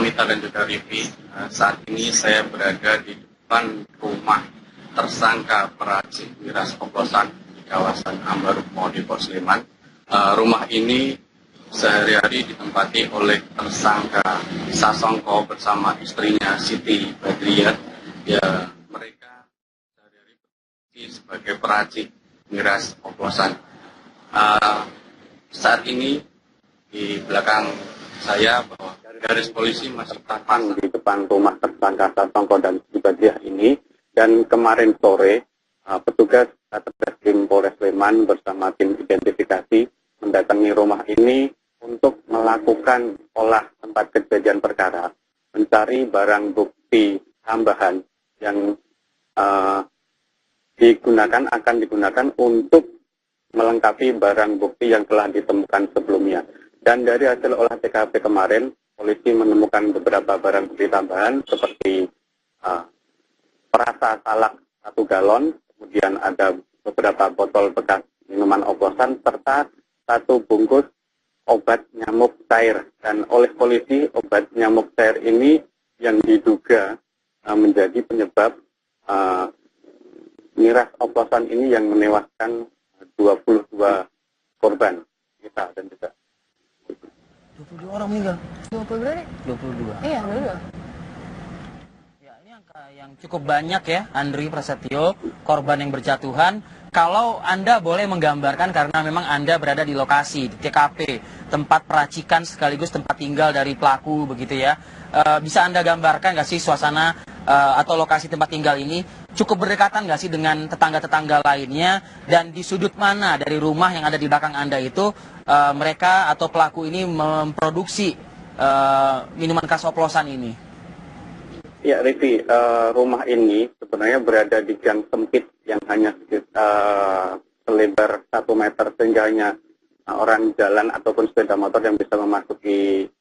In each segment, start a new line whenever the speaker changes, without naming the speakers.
Mita dan juga Rivi, saat ini saya berada di depan rumah tersangka peracik miras oplosan di kawasan Ambarukmo di Sleman. Rumah ini sehari-hari ditempati oleh tersangka Sasongko bersama istrinya Siti Badriat. Ya, mereka sehari-hari bekerja sebagai peracik miras oplosan. Saat ini di belakang saya bahwa garis polisi masih terpasang di depan rumah tersangka Sasongko dan Siti Badriat ini, dan kemarin sore petugas Satreskrim Polres Sleman bersama tim identifikasi mendatangi rumah ini untuk melakukan olah tempat kejadian perkara, mencari barang bukti tambahan yang akan digunakan untuk melengkapi barang bukti yang telah ditemukan sebelumnya. Dan dari hasil olah TKP kemarin, polisi menemukan beberapa barang bukti tambahan seperti perasa salak 1 galon, kemudian ada beberapa botol bekas minuman oplosan, serta 1 bungkus obat nyamuk cair. Dan oleh polisi, obat nyamuk cair ini yang diduga menjadi penyebab miras oplosan ini yang menewaskan 22 korban kita dan juga
22 orang meninggal.
20 berapa?
22.
Iya, 22.
Ya, ini angka yang cukup banyak ya, Andri Prasetyo, korban yang berjatuhan. Kalau Anda boleh menggambarkan, karena memang Anda berada di lokasi, di TKP, tempat peracikan sekaligus tempat tinggal dari pelaku begitu ya. Bisa Anda gambarkan nggak sih suasana atau lokasi tempat tinggal ini cukup berdekatan nggak sih dengan tetangga-tetangga lainnya, dan di sudut mana dari rumah yang ada di belakang Anda itu mereka atau pelaku ini memproduksi minuman keras oplosan ini?
Ya, Rivi, rumah ini sebenarnya berada di gang sempit yang hanya selebar 1 meter, sehingga hanya orang jalan ataupun sepeda motor yang bisa memasuki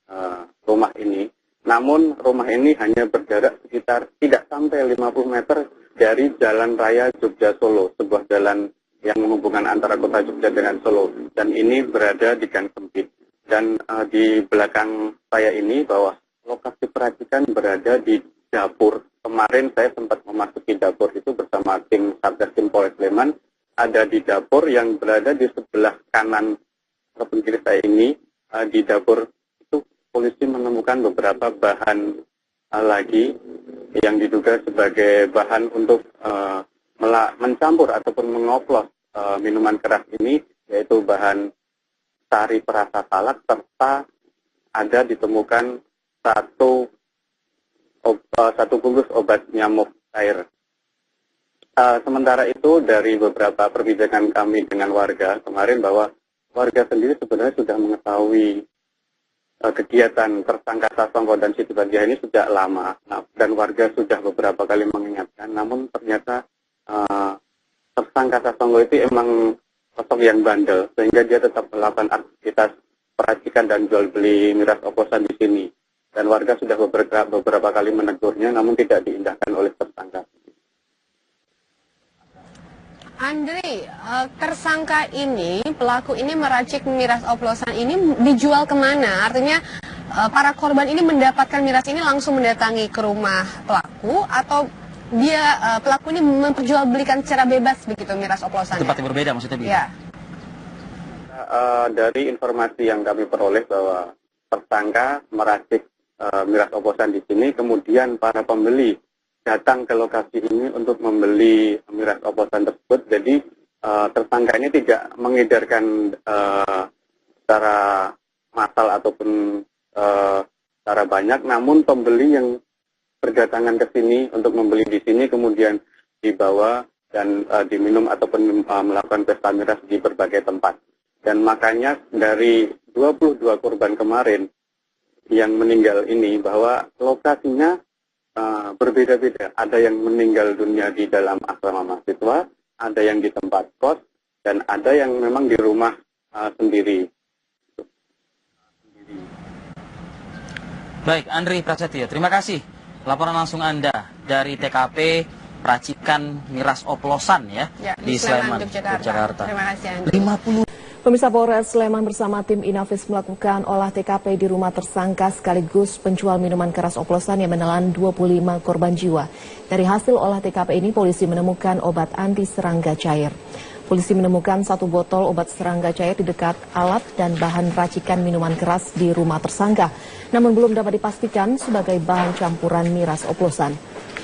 rumah ini. Namun rumah ini hanya berjarak sekitar tidak sampai 50 meter dari Jalan Raya Jogja Solo, sebuah jalan yang menghubungkan antara kota Jogja dengan Solo. Dan ini berada di gang sempit. Dan di belakang saya ini bahwa lokasi peracikan berada di dapur. Kemarin saya sempat memasuki dapur itu bersama tim Satreskrim Polres Sleman. Ada di dapur yang berada di sebelah kanan ataupun kiri saya ini. Di dapur itu polisi menemukan beberapa bahan lagi yang diduga sebagai bahan untuk mencampur ataupun mengoplos minuman keras ini, yaitu bahan sari perasa salak, serta ada ditemukan satu bungkus obat nyamuk cair. Sementara itu dari beberapa perbincangan kami dengan warga kemarin, bahwa warga sendiri sebenarnya sudah mengetahui kegiatan tersangka Sasongko dan Siti Badriat ini sejak lama, dan warga sudah beberapa kali mengingatkan, namun ternyata tersangka Sasongko itu emang sosok yang bandel, sehingga dia tetap melakukan aktivitas peracikan dan jual beli miras oplosan di sini. Dan warga sudah beberapa kali menegurnya, namun tidak diindahkan oleh tersangka.
Andri, tersangka ini, pelaku ini meracik miras oplosan ini dijual kemana? Artinya para korban ini mendapatkan miras ini langsung mendatangi ke rumah pelaku, atau dia pelaku ini memperjualbelikan secara bebas begitu miras oplosan?
Tempat yang berbeda maksudnya begitu?
Ya.
Dari informasi yang kami peroleh bahwa tersangka meracik miras oplosan di sini, kemudian para pembeli datang ke lokasi ini untuk membeli miras oplosan tersebut. Jadi tersangka ini tidak mengedarkan secara massal ataupun secara banyak, namun pembeli yang berdatangan ke sini untuk membeli di sini kemudian dibawa dan diminum ataupun melakukan pesta miras di berbagai tempat. Dan makanya dari 22 korban kemarin yang meninggal ini, bahwa lokasinya berbeda-beda. Ada yang meninggal dunia di dalam asrama mahasiswa, ada yang di tempat kos, dan ada yang memang di rumah sendiri.
Baik, Andri Prasetyo, terima kasih. Laporan langsung Anda dari TKP peracikan miras oplosan ya,
di Sleman, Yogyakarta. Terima kasih, Andri.
50
Pemirsa, Polres Sleman bersama tim Inavis melakukan olah TKP di rumah tersangka sekaligus penjual minuman keras oplosan yang menelan 25 korban jiwa. Dari hasil olah TKP ini, polisi menemukan obat anti serangga cair. Polisi menemukan 1 botol obat serangga cair di dekat alat dan bahan racikan minuman keras di rumah tersangka, namun belum dapat dipastikan sebagai bahan campuran miras oplosan.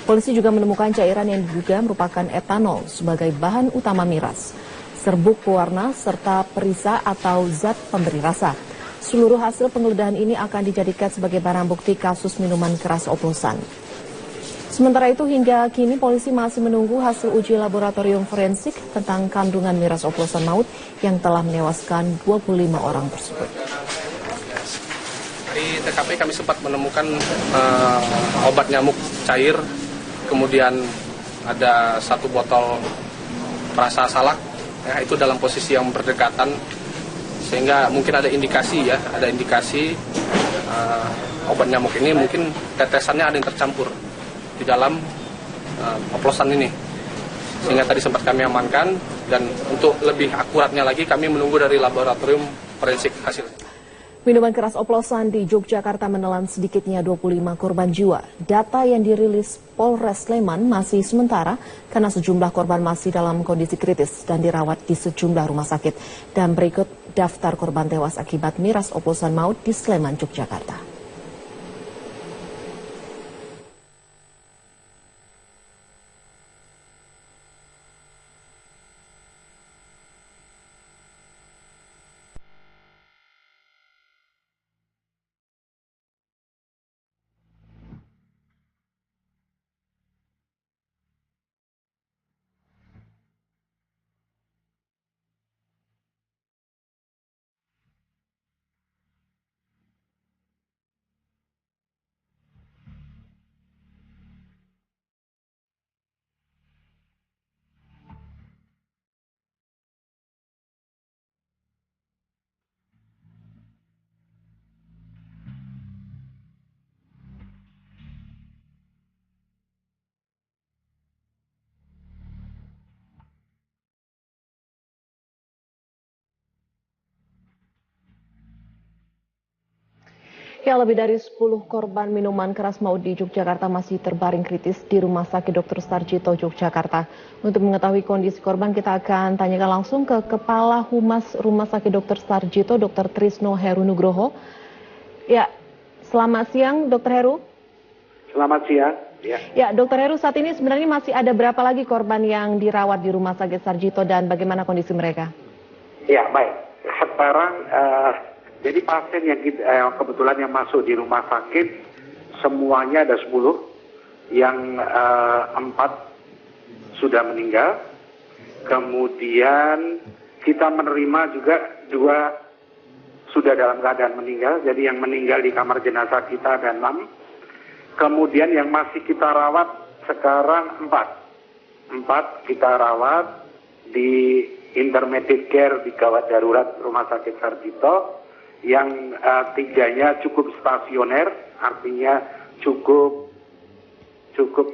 Polisi juga menemukan cairan yang diduga merupakan etanol sebagai bahan utama miras, serbuk pewarna, serta perisa atau zat pemberi rasa. Seluruh hasil penggeledahan ini akan dijadikan sebagai barang bukti kasus minuman keras oplosan. Sementara itu, hingga kini polisi masih menunggu hasil uji laboratorium forensik tentang kandungan miras oplosan maut yang telah menewaskan 25 orang tersebut.
Di TKP kami sempat menemukan obat nyamuk cair, kemudian ada 1 botol perasa salak. Ya, itu dalam posisi yang berdekatan, sehingga mungkin ada indikasi obat nyamuk ini mungkin tetesannya ada yang tercampur di dalam oplosan ini, sehingga tadi sempat kami amankan, dan untuk lebih akuratnya lagi kami menunggu dari laboratorium forensik hasilnya.
Minuman keras oplosan di Yogyakarta menelan sedikitnya 25 korban jiwa. Data yang dirilis Polres Sleman masih sementara karena sejumlah korban masih dalam kondisi kritis dan dirawat di sejumlah rumah sakit. Dan berikut daftar korban tewas akibat miras oplosan maut di Sleman, Yogyakarta. Ya, lebih dari 10 korban minuman keras maut di Yogyakarta masih terbaring kritis di Rumah Sakit Dr. Sarjito, Yogyakarta. Untuk mengetahui kondisi korban, kita akan tanyakan langsung ke Kepala Humas Rumah Sakit Dr. Sarjito, Dr. Trisno Heru Nugroho. Ya, selamat siang, Dr. Heru.
Selamat siang.
Ya, Dr. Heru, saat ini sebenarnya masih ada berapa lagi korban yang dirawat di Rumah Sakit Sarjito dan bagaimana kondisi mereka?
Ya, baik. Sekarang jadi pasien yang kebetulan yang masuk di rumah sakit semuanya ada 10, yang 4 sudah meninggal. Kemudian kita menerima juga 2 sudah dalam keadaan meninggal. Jadi yang meninggal di kamar jenazah kita ada 6. Kemudian yang masih kita rawat sekarang 4 kita rawat di intermediate care di gawat darurat Rumah Sakit Sarjito. Yang 3-nya cukup stasioner, artinya cukup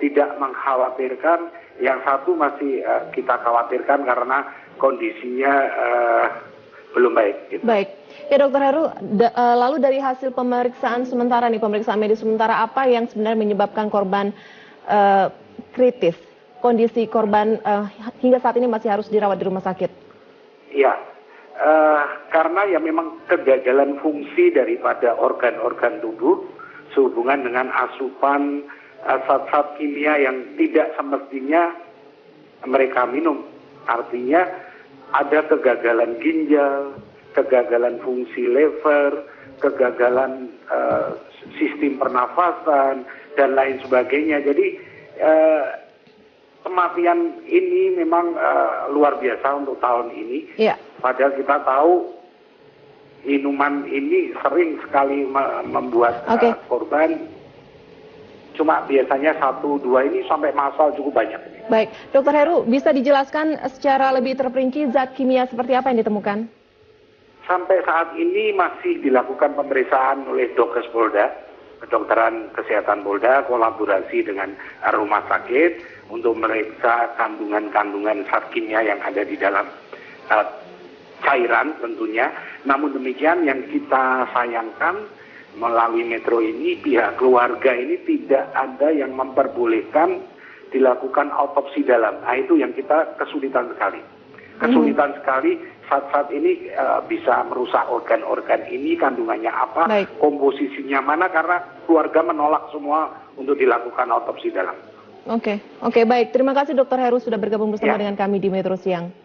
tidak mengkhawatirkan. Yang 1 masih kita khawatirkan karena kondisinya belum baik. Gitu.
Baik, ya Dokter Heru, lalu dari hasil pemeriksaan sementara nih, pemeriksaan medis sementara, apa yang sebenarnya menyebabkan korban kritis? Kondisi korban hingga saat ini masih harus dirawat di rumah sakit?
Iya. Karena ya memang kegagalan fungsi daripada organ-organ tubuh sehubungan dengan asupan zat-zat kimia yang tidak semestinya mereka minum. Artinya ada kegagalan ginjal, kegagalan fungsi lever, kegagalan sistem pernafasan, dan lain sebagainya. Jadi kematian ini memang luar biasa untuk tahun ini. Yeah. Padahal kita tahu minuman ini sering sekali membuat korban. Cuma biasanya 1-2 ini sampai massal cukup banyak.
Baik, Dokter Heru, bisa dijelaskan secara lebih terperinci zat kimia seperti apa yang ditemukan?
Sampai saat ini masih dilakukan pemeriksaan oleh Dokes Polda, Kedokteran Kesehatan Polda, kolaborasi dengan rumah sakit untuk meriksa kandungan-kandungan zat kimia yang ada di dalam cairan tentunya. Namun demikian yang kita sayangkan melalui Metro ini, pihak keluarga ini tidak ada yang memperbolehkan dilakukan autopsi dalam. Nah, itu yang kita kesulitan sekali. Kesulitan sekali saat ini bisa merusak organ-organ ini, kandungannya apa, komposisinya mana, karena keluarga menolak semua untuk dilakukan autopsi dalam.
Oke, baik. Terima kasih Dr. Heru sudah bergabung bersama dengan kami di Metro Siang.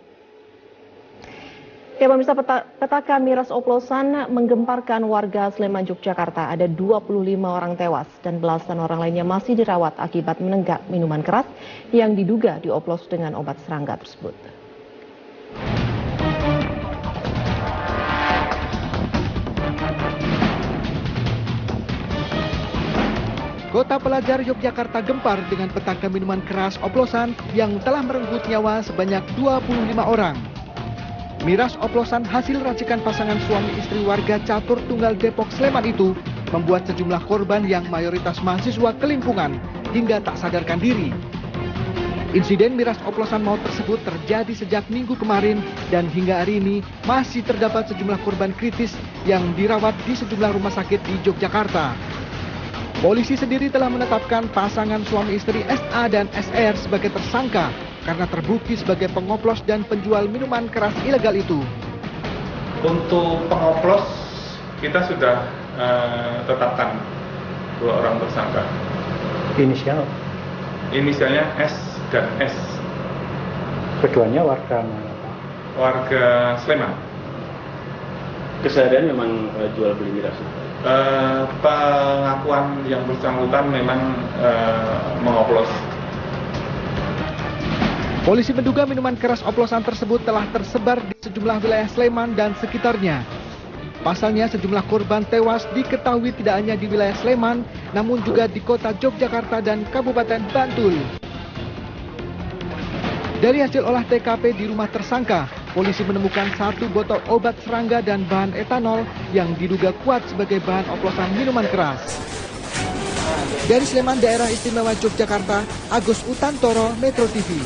Ya, pemirsa, petaka miras oplosan menggemparkan warga Sleman, Yogyakarta. Ada 25 orang tewas dan belasan orang lainnya masih dirawat akibat menenggak minuman keras yang diduga dioplos dengan obat serangga tersebut.
Kota pelajar Yogyakarta gempar dengan petaka minuman keras oplosan yang telah merenggut nyawa sebanyak 25 orang. Miras oplosan hasil racikan pasangan suami istri warga Catur Tunggal Depok Sleman itu membuat sejumlah korban yang mayoritas mahasiswa kelimpungan hingga tak sadarkan diri. Insiden miras oplosan maut tersebut terjadi sejak Minggu kemarin dan hingga hari ini masih terdapat sejumlah korban kritis yang dirawat di sejumlah rumah sakit di Yogyakarta. Polisi sendiri telah menetapkan pasangan suami istri SA dan SR sebagai tersangka karena terbukti sebagai pengoplos dan penjual minuman keras ilegal itu.
Untuk pengoplos kita sudah tetapkan 2 orang tersangka. Inisialnya S dan S.
Keduanya warga mana?
Warga Sleman.
Keseharian memang jual beli miras.
Pengakuan yang bersangkutan memang mengoplos.
Polisi menduga minuman keras oplosan tersebut telah tersebar di sejumlah wilayah Sleman dan sekitarnya. Pasalnya sejumlah korban tewas diketahui tidak hanya di wilayah Sleman, namun juga di kota Yogyakarta dan Kabupaten Bantul. Dari hasil olah TKP di rumah tersangka, polisi menemukan 1 botol obat serangga dan bahan etanol yang diduga kuat sebagai bahan oplosan minuman keras. Dari Sleman, Daerah Istimewa Yogyakarta, Agus Utantoro, Metro TV.